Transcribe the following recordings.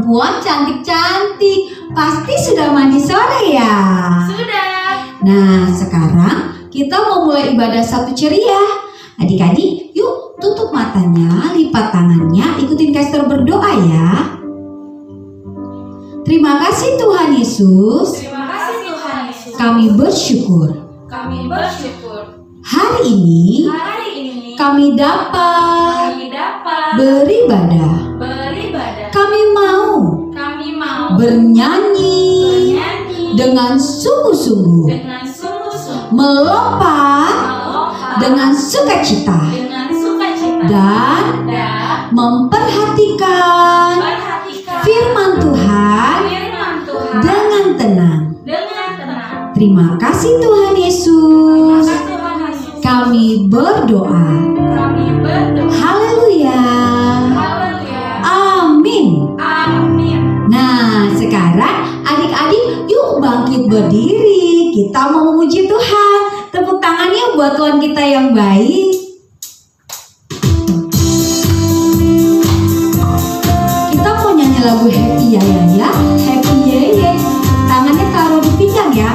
perempuan cantik-cantik. Pasti sudah mandi sore ya? Sudah. Nah, sekarang kita mau mulai ibadah satu ceria. Adik-adik, yuk tutup matanya, lipat tangannya, ikutin Kester berdoa ya. Terima kasih Tuhan Yesus. Terima kasih Tuhan Yesus. Kami bersyukur. Kami bersyukur. Hari ini Hari ini kami dapat beribadah. Kami mau bernyanyi dengan sungguh-sungguh, melompat dengan sukacita, dan memperhatikan firman Tuhan dengan tenang. Terima kasih Tuhan Yesus. Kami berdoa. Haleluya. Amin. Nah, sekarang adik-adik yuk bangkit berdiri. Kita mau memuji Tuhan. Tepuk tangannya buat Tuhan kita yang baik. Kita mau nyanyi lagu Happy ya ya ya. Happy ye ye. Tangannya taruh di pinggang ya.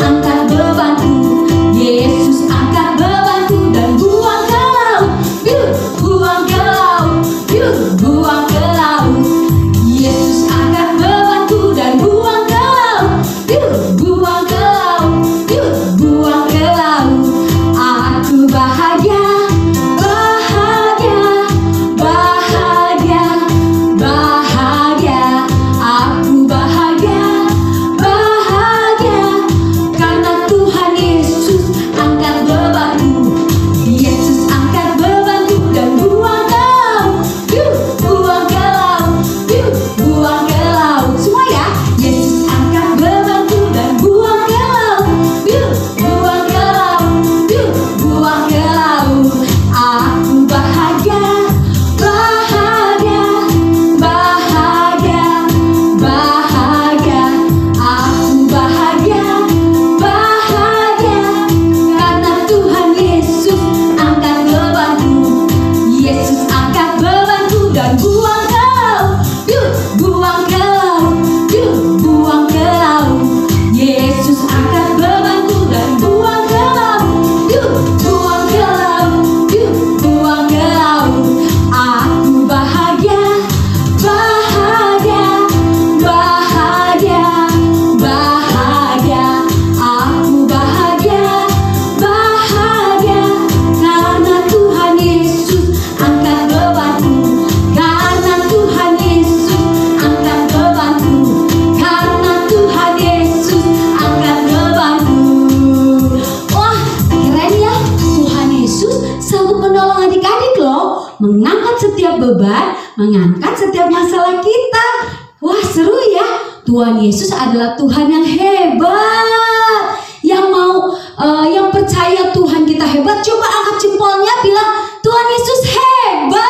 Angkat beban mengangkat setiap masalah kita. Wah, seru ya. Tuhan Yesus adalah Tuhan yang hebat. Yang percaya Tuhan kita hebat, coba angkat jempolnya, bilang Tuhan Yesus hebat.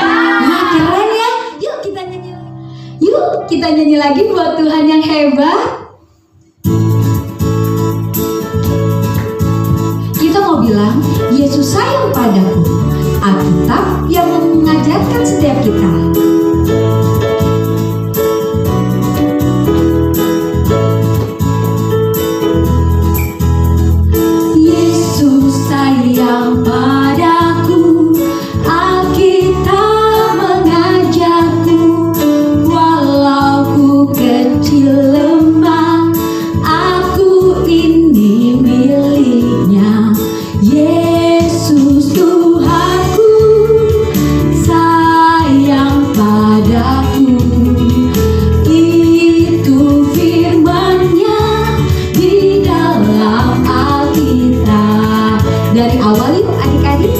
Nah, keren ya. Yuk kita nyanyi lagi buat Tuhan yang hebat. Kita mau bilang Yesus sayang padaku. Alkitab yang mengajarkan setiap kita. Sayang padaku, Alkitab mengajarku, walau ku kecil lemah, aku ini miliknya. Yesus Tuhanku, sayang padaku. Itu firman-Nya di dalam Alkitab. Dari awal yuk adik-adik.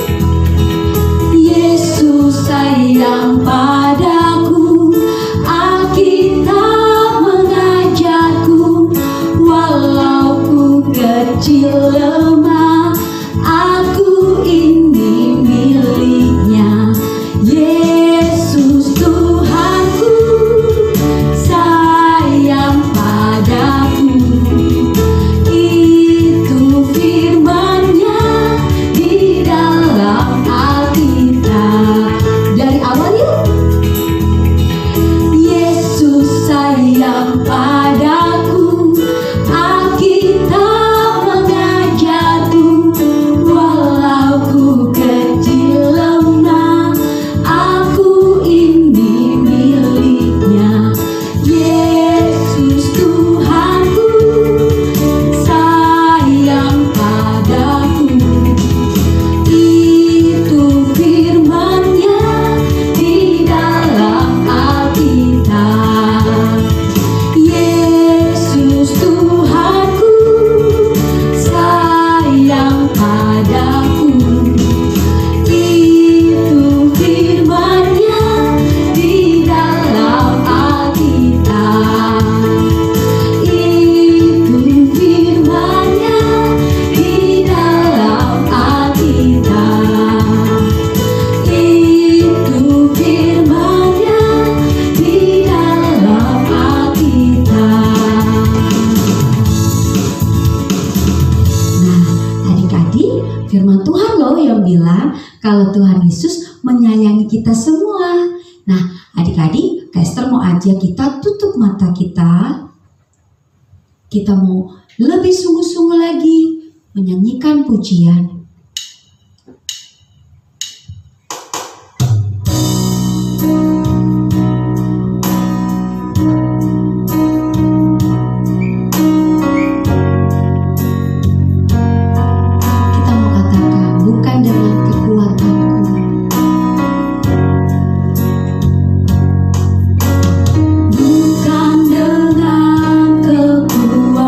Yesus sayang padaku, Alkitab mengajarku, walau ku kecil lemah, aku ini miliknya. Yesus Tuhanku, sayang padaku. Itu firman-Nya di dalam Alkitab. Dari awal yuk. Yesus sayang padaku, Alkitab mengajarku, walau ku kecil lemah, aku ini miliknya. Yesus Tuhanku, sayang padaku. Itu firman-Nya di dalam Alkitab. Yesus Tuhanku, sayang padaku. Itu firman-Nya di dalam Alkitab. Itu firman-Nya di dalam Alkitab. Itu firman-Nya di dalam Alkitab. Nah, adik-adik, firman Tuhan loh yang bilang kalau Tuhan Yesus menyayangi kita semua. Nah, adik-adik, Kak Esther mau ajak kita tutup mata kita. Kita mau lebih sungguh-sungguh lagi menyanyikan pujian. Kita mau katakan, bukan dengan kekuatanku, bukan dengan kekuatanku,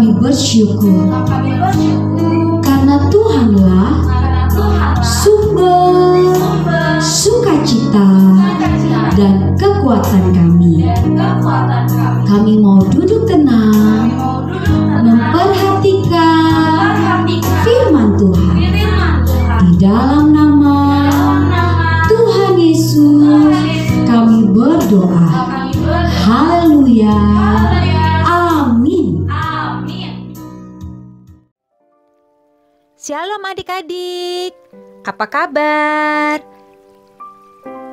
Kami bersyukur Kami bersyukur karena Tuhanlah karena Tuhanlah sumber sukacita sukacita dan kekuatan kami. dan kekuatan kami. Kami mau duduk tenang, Kami mau duduk tenang, memperhatikan memperhatikan firman Tuhan firman Tuhan. di dalam nama Dalam nama Tuhan Yesus kami berdoa. kami berdoa. Haleluya. Haleluya. Amin. Amin. Shalom adik-adik, apa kabar?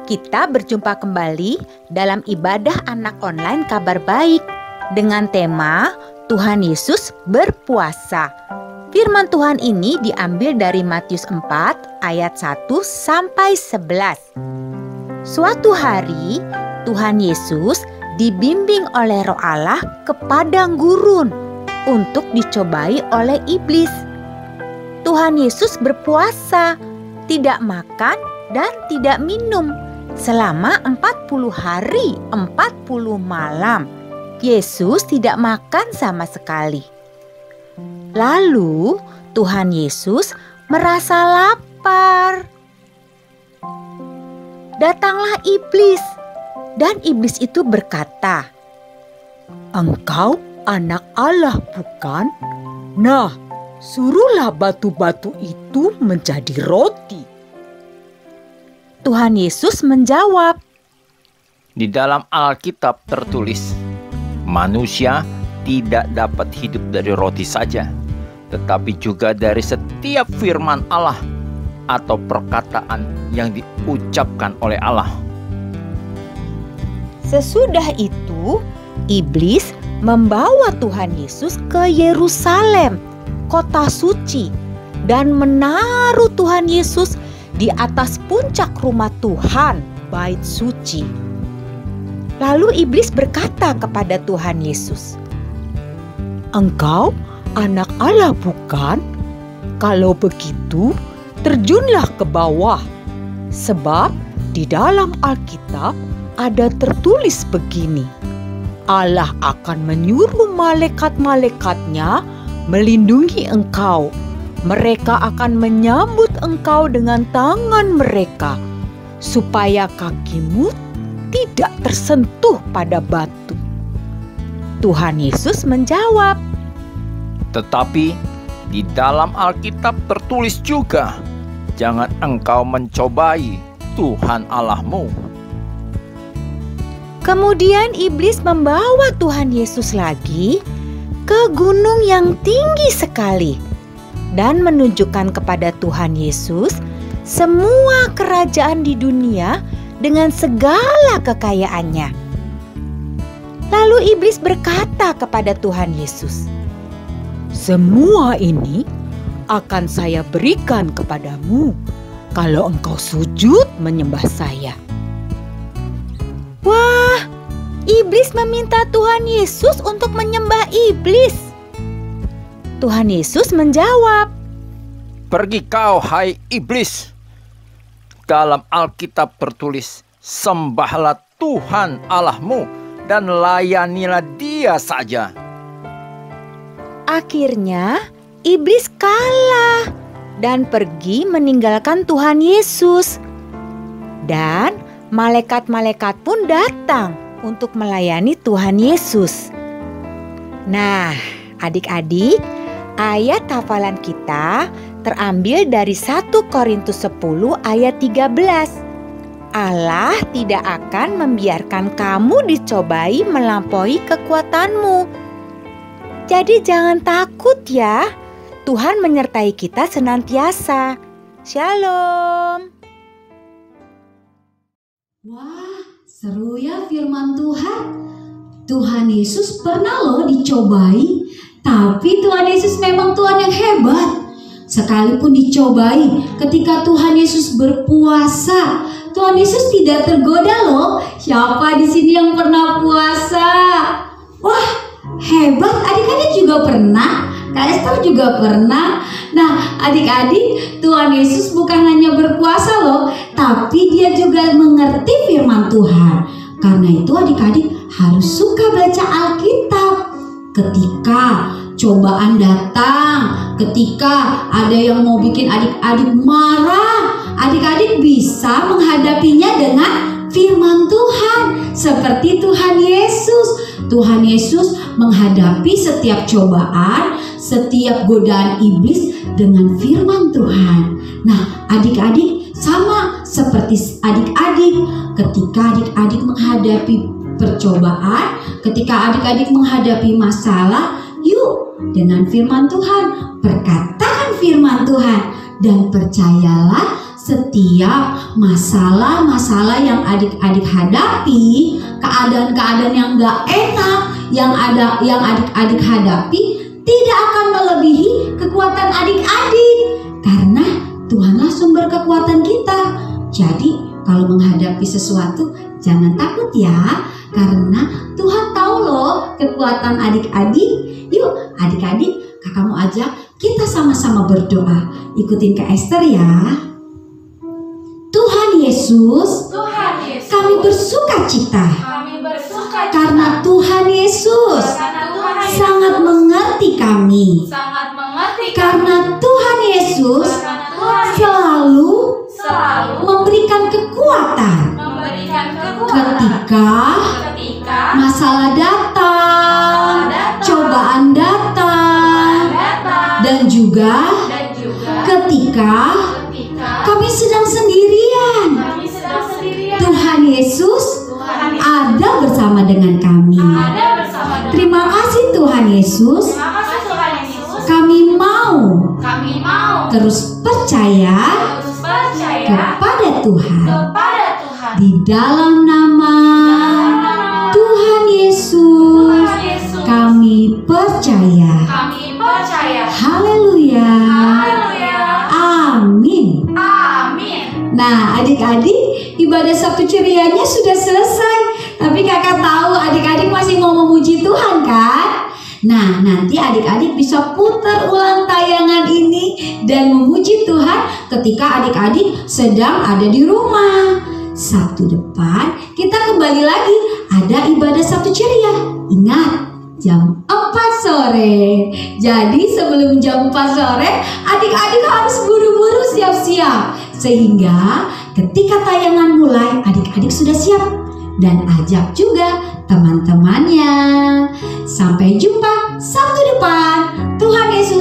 Kita berjumpa kembali dalam ibadah anak online Kabar Baik dengan tema Tuhan Yesus berpuasa. Firman Tuhan ini diambil dari Matius 4 ayat 1 sampai 11. Suatu hari Tuhan Yesus dibimbing oleh Roh Allah ke padang gurun untuk dicobai oleh iblis. Tuhan Yesus berpuasa, tidak makan dan tidak minum selama 40 hari 40 malam. Yesus tidak makan sama sekali. Lalu Tuhan Yesus merasa lapar. Datanglah iblis, dan iblis itu berkata, "Engkau anak Allah, bukan? Nah, suruhlah batu-batu itu menjadi roti." Tuhan Yesus menjawab, Di dalam Alkitab tertulis, manusia tidak dapat hidup dari roti saja, tetapi juga dari setiap firman Allah atau perkataan yang diucapkan oleh Allah. Sesudah itu, iblis membawa Tuhan Yesus ke Yerusalem, kota suci, dan menaruh Tuhan Yesus di atas puncak rumah Tuhan, bait suci. Lalu iblis berkata kepada Tuhan Yesus, "Engkau anak Allah, bukan? Kalau begitu, terjunlah ke bawah, sebab di dalam Alkitab ada tertulis begini, Allah akan menyuruh malaikat-malaikatnya melindungi engkau. Mereka akan menyambut engkau dengan tangan mereka, supaya kakimu tidak tersentuh pada batu." Tuhan Yesus menjawab, Tetapi di dalam Alkitab tertulis juga, jangan engkau mencobai Tuhan Allahmu. Kemudian iblis membawa Tuhan Yesus lagi ke gunung yang tinggi sekali dan menunjukkan kepada Tuhan Yesus semua kerajaan di dunia dengan segala kekayaannya. Lalu iblis berkata kepada Tuhan Yesus, "Semua ini akan saya berikan kepadamu kalau engkau sujud menyembah saya." Wah, iblis meminta Tuhan Yesus untuk menyembah iblis. Tuhan Yesus menjawab, Pergi kau, hai iblis. Dalam Alkitab tertulis, sembahlah Tuhan Allahmu dan layanilah Dia saja. Akhirnya iblis kalah dan pergi meninggalkan Tuhan Yesus. Dan malaikat-malaikat pun datang untuk melayani Tuhan Yesus. Nah, adik-adik, ayat hafalan kita terambil dari 1 Korintus 10 ayat 13. Allah tidak akan membiarkan kamu dicobai melampaui kekuatanmu. Jadi jangan takut ya. Tuhan menyertai kita senantiasa. Shalom. Wah, seru ya firman Tuhan. Tuhan Yesus pernah loh dicobai, tapi Tuhan Yesus memang Tuhan yang hebat. Sekalipun dicobai, ketika Tuhan Yesus berpuasa, Tuhan Yesus tidak tergoda loh. Siapa di sini yang pernah puasa? Wah, hebat. Adik-adik juga pernah. Kak Esther juga pernah. Nah, adik-adik, Tuhan Yesus bukan hanya berpuasa loh, tapi Dia juga mengerti firman Tuhan. Karena itu adik-adik harus suka baca Alkitab. Ketika cobaan datang, ketika ada yang mau bikin adik-adik marah, adik-adik bisa menghadapinya dengan firman Tuhan. Seperti Tuhan Yesus. Tuhan Yesus menghadapi setiap cobaan, setiap godaan iblis dengan firman Tuhan. Nah, adik-adik sama seperti adik-adik. Ketika adik-adik menghadapi percobaan, ketika adik-adik menghadapi masalah, yuk dengan firman Tuhan, perkatakan firman Tuhan, dan percayalah setiap masalah-masalah yang adik-adik hadapi, keadaan-keadaan yang gak enak yang adik-adik hadapi tidak akan melebihi kekuatan adik-adik, karena Tuhanlah sumber kekuatan kita. Jadi kalau menghadapi sesuatu jangan takut ya, karena Tuhan tahu loh kekuatan adik-adik. Yuk adik-adik, kakak mau ajak kita sama-sama berdoa. Ikutin Kak Esther ya. Tuhan Yesus, kami bersuka cita karena Tuhan Yesus sangat mengerti kami. Karena Tuhan Yesus selalu memberikan kekuatan ketika masalah datang, cobaan datang, dan juga ketika kami sedang sendirian. Tuhan Yesus ada bersama dengan kami. Terima kasih Tuhan Yesus. Kami mau terus percaya kepada Tuhan. Di dalam nama Tuhan Yesus kami percaya. Haleluya. Amin. Nah adik-adik, ibadah Sabtu Cerianya sudah selesai. Tapi kakak tahu adik-adik masih mau memuji Tuhan kan? Nah nanti adik-adik bisa putar ulang tayangan ini dan memuji Tuhan ketika adik-adik sedang ada di rumah. Sabtu depan kita kembali lagi ada ibadah Sabtu Ceria. Ingat, jam 4 sore. Jadi sebelum jam 4 sore adik-adik harus buru-buru siap-siap, sehingga ketika tayangan mulai adik-adik sudah siap. Dan ajak juga teman-temannya. Sampai jumpa Sabtu depan. Tuhan Yesus